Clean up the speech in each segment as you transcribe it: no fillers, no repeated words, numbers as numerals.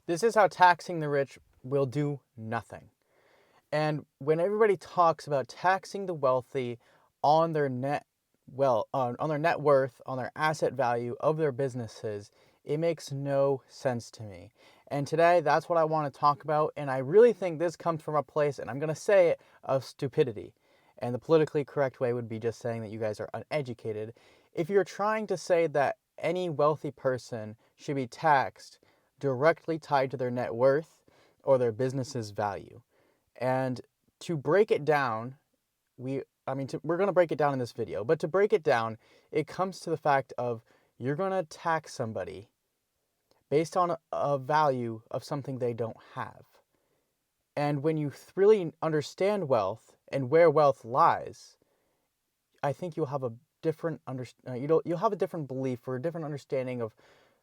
This is how taxing the rich will do nothing. And when everybody talks about taxing the wealthy on their on their net worth, on their asset value of their businesses, it makes no sense to me. And today, that's what I want to talk about. And I really think this comes from a place, and I'm going to say it, of stupidity. And the politically correct way would be just saying that you guys are uneducated. If you're trying to say that any wealthy person should be taxed directly tied to their net worth or their business's value. And to break it down, we're going to break it down in this video, but to break it down, it comes to the fact of you're going to tax somebody based on a value of something they don't have. And when you really understand wealth and where wealth lies, I think you'll have a you'll have a different belief or a different understanding of,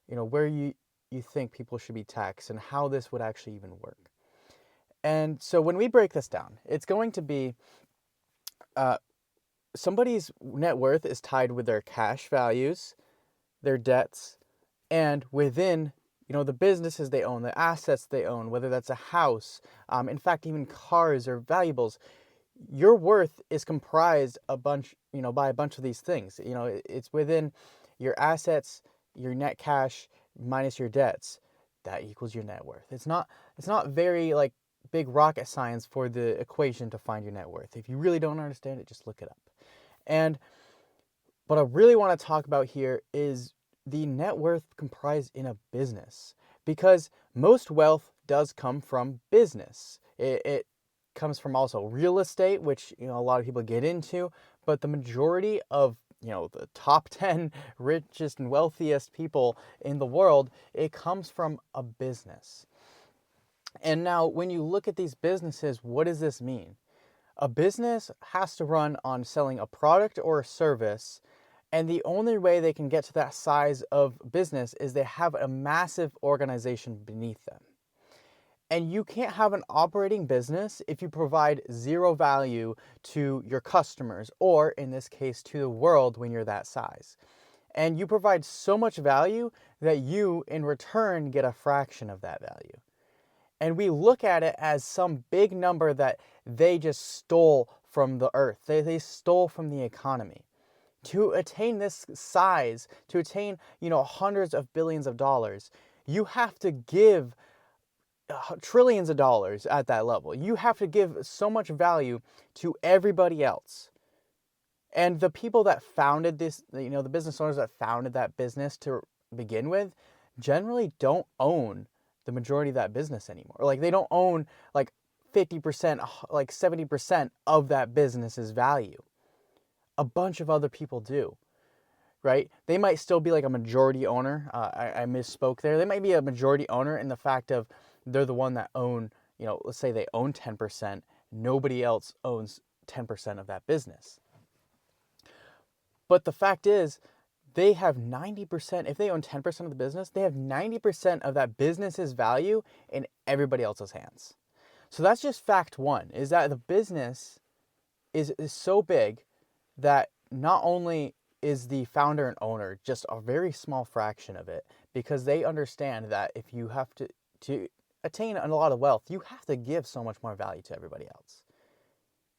where you think people should be taxed and how this would actually even work. And so when we break this down, it's going to be somebody's net worth is tied with their cash values, their debts, and within the businesses they own, the assets they own, whether that's a house, in fact, even cars or valuables. Your worth is comprised by a bunch of these things. It's within your assets, your net cash minus your debts. That equals your net worth. It's not very like big rocket science for the equation to find your net worth. If you really don't understand it, just look it up. And what I really want to talk about here is the net worth comprised in a business, because most wealth does come from business. It comes from also real estate, which a lot of people get into, but the majority of the top 10 richest and wealthiest people in the world, it comes from a business. And now when you look at these businesses, what does this mean? A business has to run on selling a product or a service, and the only way they can get to that size of business is they have a massive organization beneath them. And you can't have an operating business if you provide zero value to your customers, or in this case, to the world when you're that size. And you provide so much value that you, in return, get a fraction of that value. And we look at it as some big number that they just stole from the earth. They stole from the economy. To attain this size, to attain, hundreds of billions of dollars, you have to give trillions of dollars at that level. You have to give so much value to everybody else. And the people that founded this, the business owners that founded that business to begin with, generally don't own the majority of that business anymore. Like they don't own like 50%, like 70% of that business's value. A bunch of other people do, right? They might still be like a majority owner. I misspoke there. They might be a majority owner in the fact of they're the one that own, let's say they own 10%. Nobody else owns 10% of that business. But the fact is, they have 90%, if they own 10% of the business, they have 90% of that business's value in everybody else's hands. So that's just fact one, is that the business is so big that not only is the founder and owner just a very small fraction of it, because they understand that if you have to attain a lot of wealth, you have to give so much more value to everybody else.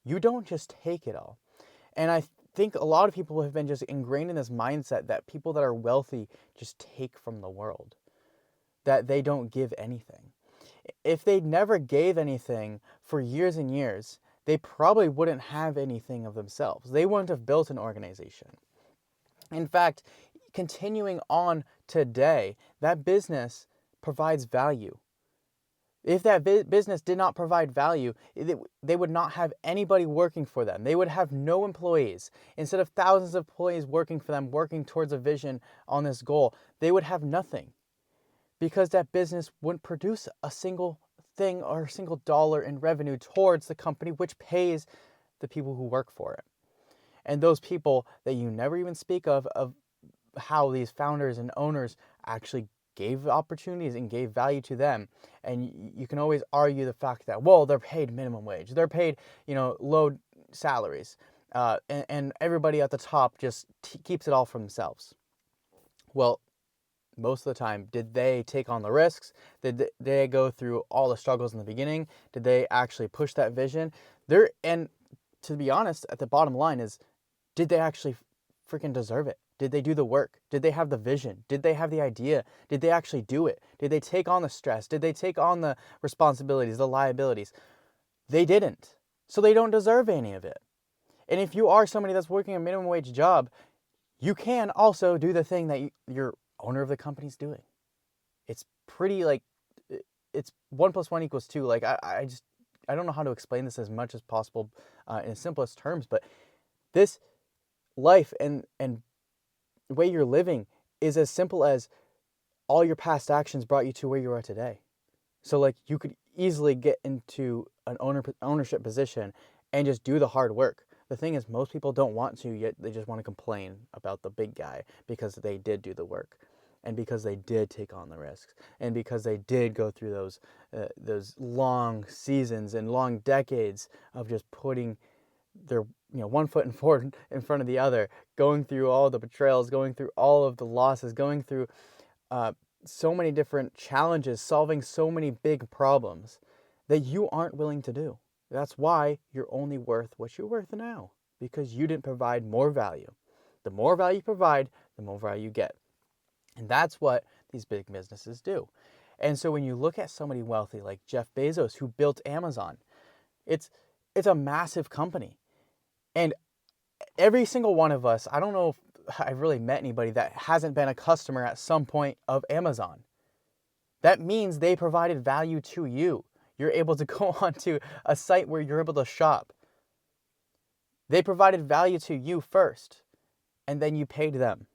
You don't just take it all. And I think a lot of people have been just ingrained in this mindset that people that are wealthy just take from the world, that they don't give anything. If they never gave anything for years and years, they probably wouldn't have anything of themselves. They wouldn't have built an organization. In fact, continuing on today, that business provides value. If that business did not provide value, they would not have anybody working for them. They would have no employees. Instead of thousands of employees working for them, working towards a vision on this goal, they would have nothing, because that business wouldn't produce a single thing or a single dollar in revenue towards the company, which pays the people who work for it. And those people that you never even speak of how these founders and owners actually gave opportunities and gave value to them. And you can always argue the fact that, well, they're paid minimum wage, they're paid, low salaries, and everybody at the top just keeps it all for themselves. Well, most of the time, did they take on the risks? Did they go through all the struggles in the beginning? Did they actually push that vision? And to be honest, at the bottom line is, did they actually freaking deserve it? Did they do the work? Did they have the vision? Did they have the idea? Did they actually do it? Did they take on the stress? Did they take on the responsibilities, the liabilities? They didn't. So they don't deserve any of it. And if you are somebody that's working a minimum wage job, you can also do the thing that your owner of the company's doing. It's pretty like, it's 1 + 1 = 2. Like I don't know how to explain this as much as possible in the simplest terms, but this life and the way you're living is as simple as all your past actions brought you to where you are today. So like you could easily get into an ownership position and just do the hard work. The thing is, most people don't want to, yet they just want to complain about the big guy because they did do the work, and because they did take on the risks, and because they did go through those long seasons and long decades of just putting their one foot in front of the other, going through all the betrayals, going through all of the losses, going through so many different challenges, solving so many big problems that you aren't willing to do. That's why you're only worth what you're worth now, because you didn't provide more value. The more value you provide, the more value you get. And that's what these big businesses do. And so when you look at somebody wealthy like Jeff Bezos, who built Amazon, it's a massive company. And every single one of us, I don't know if I've really met anybody that hasn't been a customer at some point of Amazon. That means they provided value to you. You're able to go onto a site where you're able to shop. They provided value to you first, and then you paid them.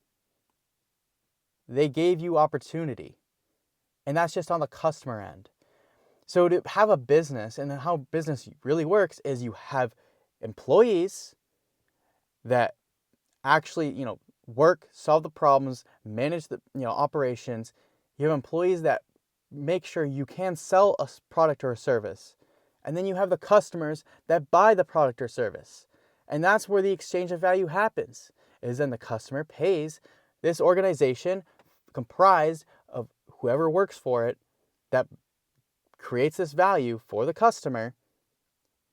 They gave you opportunity, and that's just on the customer end. So to have a business, and how business really works, is you have employees that actually, work, solve the problems, manage the, operations. You have employees that make sure you can sell a product or a service. And then you have the customers that buy the product or service. And that's where the exchange of value happens, is then the customer pays this organization comprised of whoever works for it that creates this value for the customer.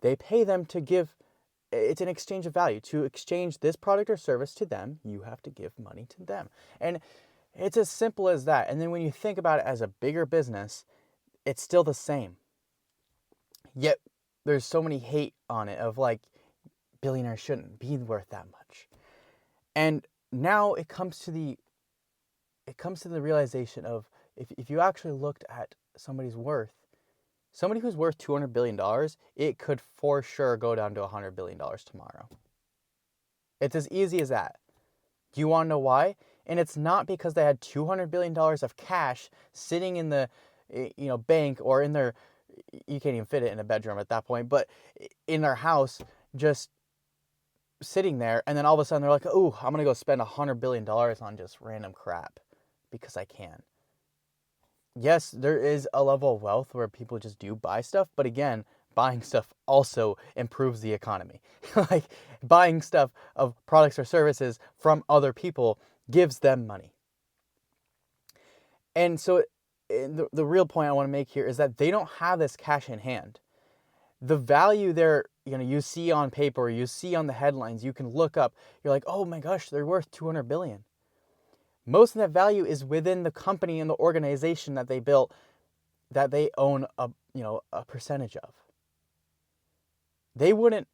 They pay them to give, it's an exchange of value. To exchange this product or service to them, you have to give money to them. And it's as simple as that. And then when you think about it as a bigger business, it's still the same. Yet there's so many hate on it of like, billionaires shouldn't be worth that much. And now it comes to the realization of, if you actually looked at somebody's worth, somebody who's worth $200 billion, it could for sure go down to $100 billion tomorrow. It's as easy as that. Do you want to know why? And it's not because they had $200 billion of cash sitting in the bank, or in their, you can't even fit it in a bedroom at that point, but in their house, just sitting there, and then all of a sudden they're like, oh, I'm going to go spend $100 billion on just random crap because I can. Yes, there is a level of wealth where people just do buy stuff, but again, buying stuff also improves the economy. Like, buying stuff of products or services from other people gives them money. And so the real point I want to make here is that they don't have this cash in hand. The value there, you see on paper, you see on the headlines, you can look up, you're like, oh my gosh, they're worth 200 billion. Most of that value is within the company and the organization that they built, that they own a percentage of. They wouldn't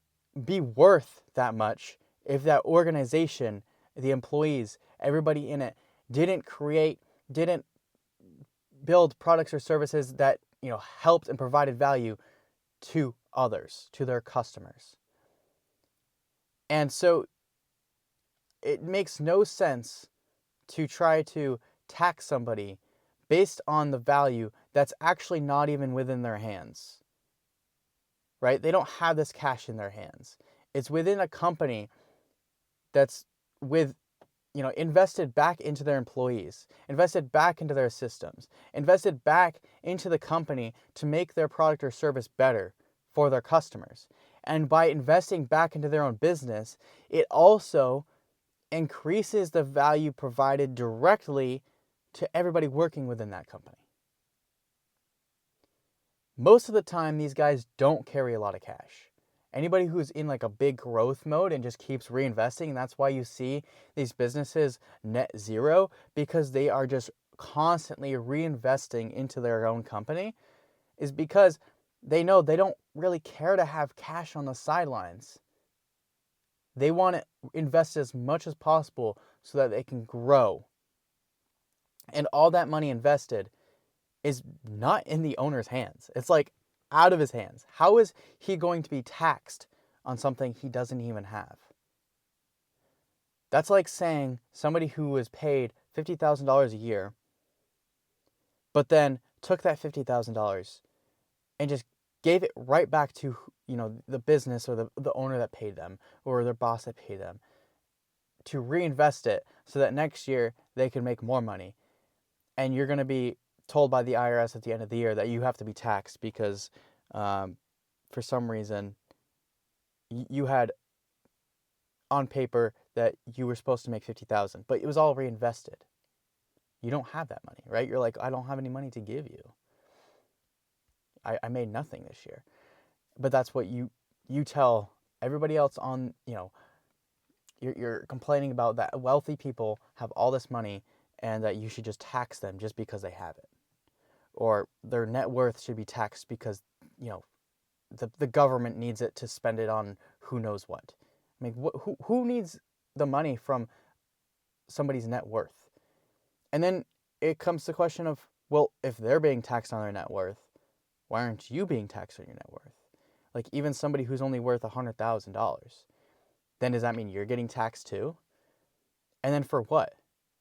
be worth that much if that organization, the employees, everybody in it, didn't build products or services that, helped and provided value to others, to their customers. And so it makes no sense to try to tax somebody based on the value that's actually not even within their hands. Right? They don't have this cash in their hands. It's within a company that's invested back into their employees, invested back into their systems, invested back into the company to make their product or service better for their customers. And by investing back into their own business, it also increases the value provided directly to everybody working within that company. Most of the time, these guys don't carry a lot of cash. Anybody who's in like a big growth mode and just keeps reinvesting, and that's why you see these businesses net zero, because they are just constantly reinvesting into their own company, is because they know they don't really care to have cash on the sidelines. They want to invest as much as possible so that they can grow. And all that money invested is not in the owner's hands. It's like out of his hands. How is he going to be taxed on something he doesn't even have? That's like saying somebody who was paid $50,000 a year, but then took that $50,000 and just gave it right back to, the business or the owner that paid them or their boss that paid them, to reinvest it so that next year they can make more money. And you're going to be told by the IRS at the end of the year that you have to be taxed because for some reason you had on paper that you were supposed to make 50,000, but it was all reinvested. You don't have that money, right? You're like, I don't have any money to give you. I made nothing this year. But that's what you tell everybody else on, you're complaining about that wealthy people have all this money and that you should just tax them just because they have it. Or their net worth should be taxed because, the government needs it to spend it on who knows what. I mean, who needs the money from somebody's net worth? And then it comes to the question of, well, if they're being taxed on their net worth, why aren't you being taxed on your net worth? Like even somebody who's only worth $100,000, then does that mean you're getting taxed too? And then for what?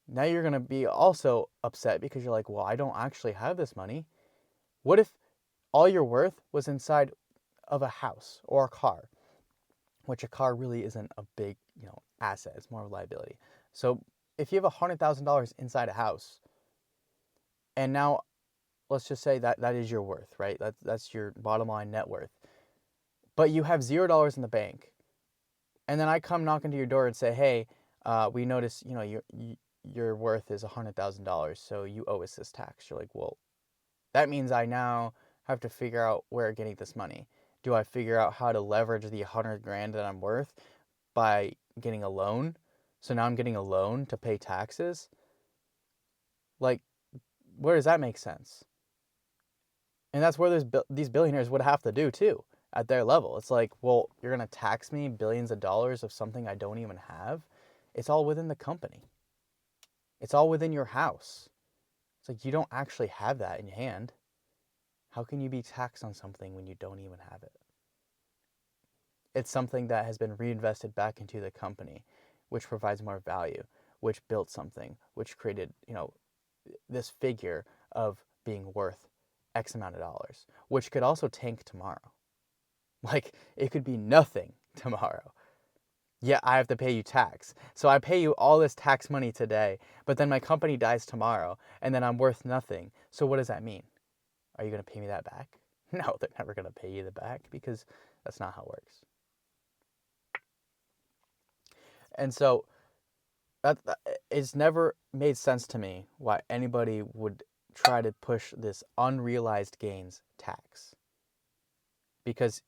Now you're going to be also upset because you're like, well, I don't actually have this money. What if all your worth was inside of a house or a car, which a car really isn't a big, asset. It's more of a liability. So if you have $100,000 inside a house, and now let's just say that is your worth, right? That's your bottom line net worth. But you have $0 in the bank, and then I come knock into your door and say, hey, we notice, your worth is $100,000, so you owe us this tax. You're like, well, that means I now have to figure out where I'm getting this money. Do I figure out how to leverage the 100 grand that I'm worth by getting a loan? So now I'm getting a loan to pay taxes? Like, where does that make sense? And that's where these billionaires would have to do too at their level. It's like, well, you're going to tax me billions of dollars of something I don't even have? It's all within the company. It's all within your house. It's like you don't actually have that in your hand. How can you be taxed on something when you don't even have it? It's something that has been reinvested back into the company, which provides more value, which built something, which created, this figure of being worth X amount of dollars, which could also tank tomorrow. Like, it could be nothing tomorrow. Yeah, I have to pay you tax. So I pay you all this tax money today, but then my company dies tomorrow, and then I'm worth nothing. So what does that mean? Are you going to pay me that back? No, they're never going to pay you the back because that's not how it works. And so it's never made sense to me why anybody would try to push this unrealized gains tax. Because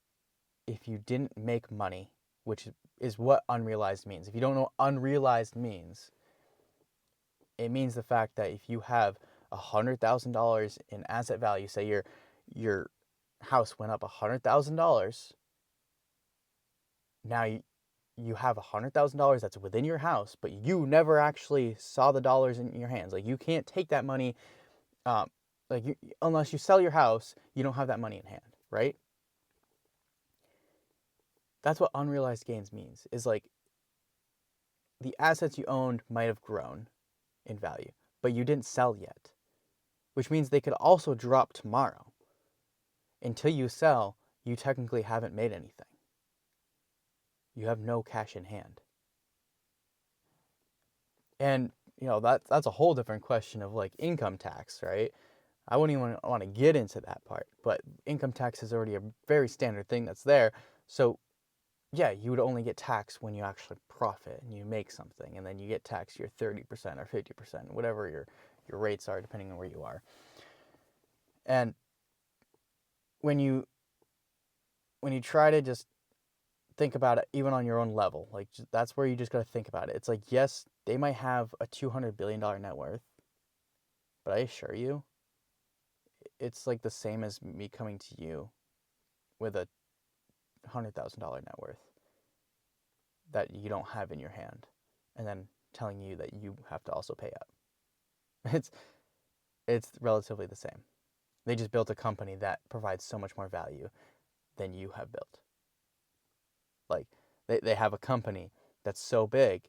if you didn't make money, which is what unrealized means. If you don't know what unrealized means, it means the fact that if you have $100,000 in asset value, say your house went up $100,000, now you have $100,000 that's within your house, but you never actually saw the dollars in your hands. Like, you can't take that money, unless you sell your house, you don't have that money in hand, right? That's what unrealized gains means, is like the assets you owned might have grown in value, but you didn't sell yet, which means they could also drop tomorrow. Until you sell, you technically haven't made anything. You have no cash in hand. And, that's a whole different question of like income tax, right? I wouldn't even want to get into that part, but income tax is already a very standard thing that's there. So yeah, you would only get taxed when you actually profit and you make something, and then you get taxed your 30% or 50%, whatever your rates are depending on where you are. And when you try to just think about it even on your own level, like that's where you just got to think about it. It's like, yes, they might have a $200 billion net worth, but I assure you, it's like the same as me coming to you with a $100,000 net worth that you don't have in your hand, and then telling you that you have to also pay up. It's relatively the same. They just built a company that provides so much more value than you have built. Like, they have a company that's so big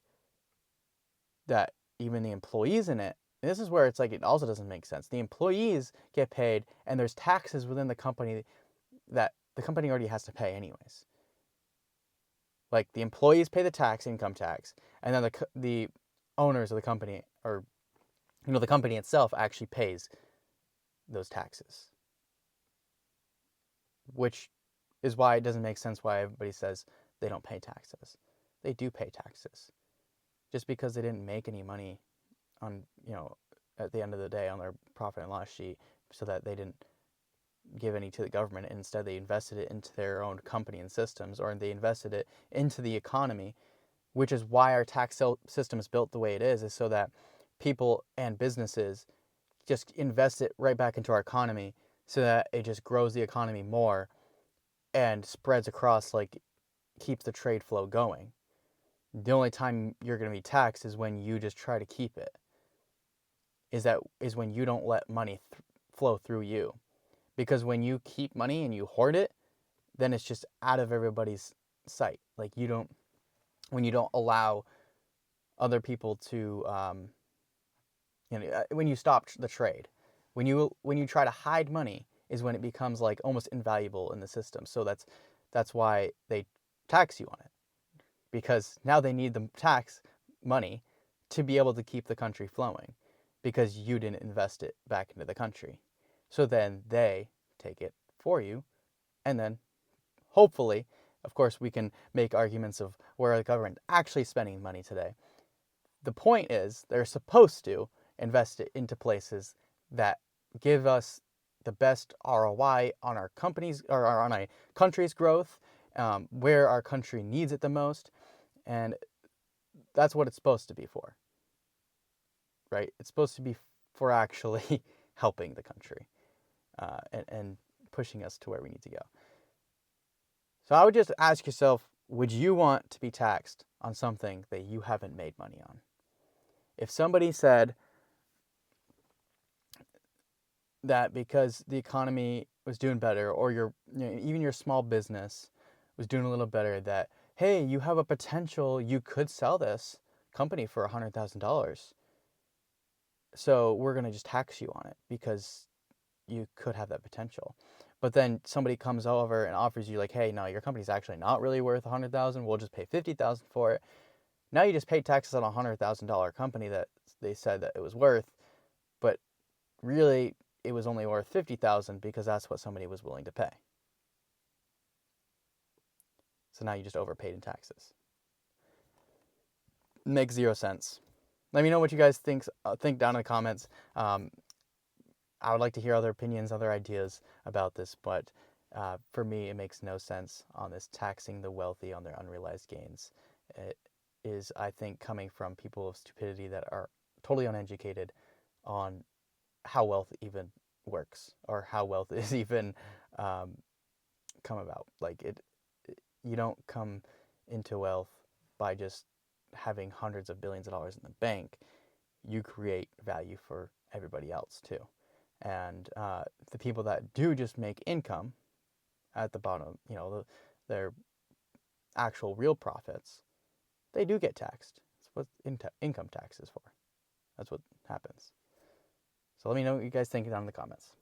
that even the employees in it, and this is where it's like it also doesn't make sense. The employees get paid, and there's taxes within the company that the company already has to pay anyways. Like, the employees pay the tax, income tax, and then the owners of the company, or the company itself actually pays those taxes, which is why it doesn't make sense why everybody says they don't pay taxes. They do pay taxes. Just because they didn't make any money on, at the end of the day on their profit and loss sheet, so that they didn't give any to the government, and instead they invested it into their own company and systems, or they invested it into the economy, which is why our tax system is built the way it is so that people and businesses just invest it right back into our economy, so that it just grows the economy more and spreads across, like keeps the trade flow going. The only time you're going to be taxed is when you just try to keep it. Is when you don't let money flow through you. Because when you keep money and you hoard it, then it's just out of everybody's sight. Like, when you don't allow other people to, when you stop the trade, when you try to hide money is when it becomes like almost invaluable in the system. So that's why they tax you on it, because now they need the tax money to be able to keep the country flowing, because you didn't invest it back into the country. So then they take it for you, and then hopefully, of course, we can make arguments of where the government actually spending money today. The point is, they're supposed to invest it into places that give us the best ROI on our companies, or on a country's growth, where our country needs it the most, and that's what it's supposed to be for, right? It's supposed to be for actually helping the country, and pushing us to where we need to go. So I would just ask yourself, would you want to be taxed on something that you haven't made money on? If somebody said that because the economy was doing better, or even your small business was doing a little better, that, hey, you have a potential, you could sell this company for $100,000. So we're going to just tax you on it because you could have that potential. But then somebody comes over and offers you, like, hey, no, your company's actually not really worth $100,000. We'll just pay $50,000 for it. Now you just paid taxes on a $100,000 company that they said that it was worth, but really it was only worth $50,000 because that's what somebody was willing to pay. So now you just overpaid in taxes. Makes zero sense. Let me know what you guys think down in the comments. I would like to hear other opinions, other ideas about this, but for me, it makes no sense on this taxing the wealthy on their unrealized gains. It is, I think, coming from people of stupidity that are totally uneducated on how wealth even works, or how wealth is even come about. Like, you don't come into wealth by just having hundreds of billions of dollars in the bank. You create value for everybody else too. And the people that do just make income at the bottom, their actual real profits, they do get taxed. That's what income tax is for. That's what happens. So let me know what you guys think down in the comments.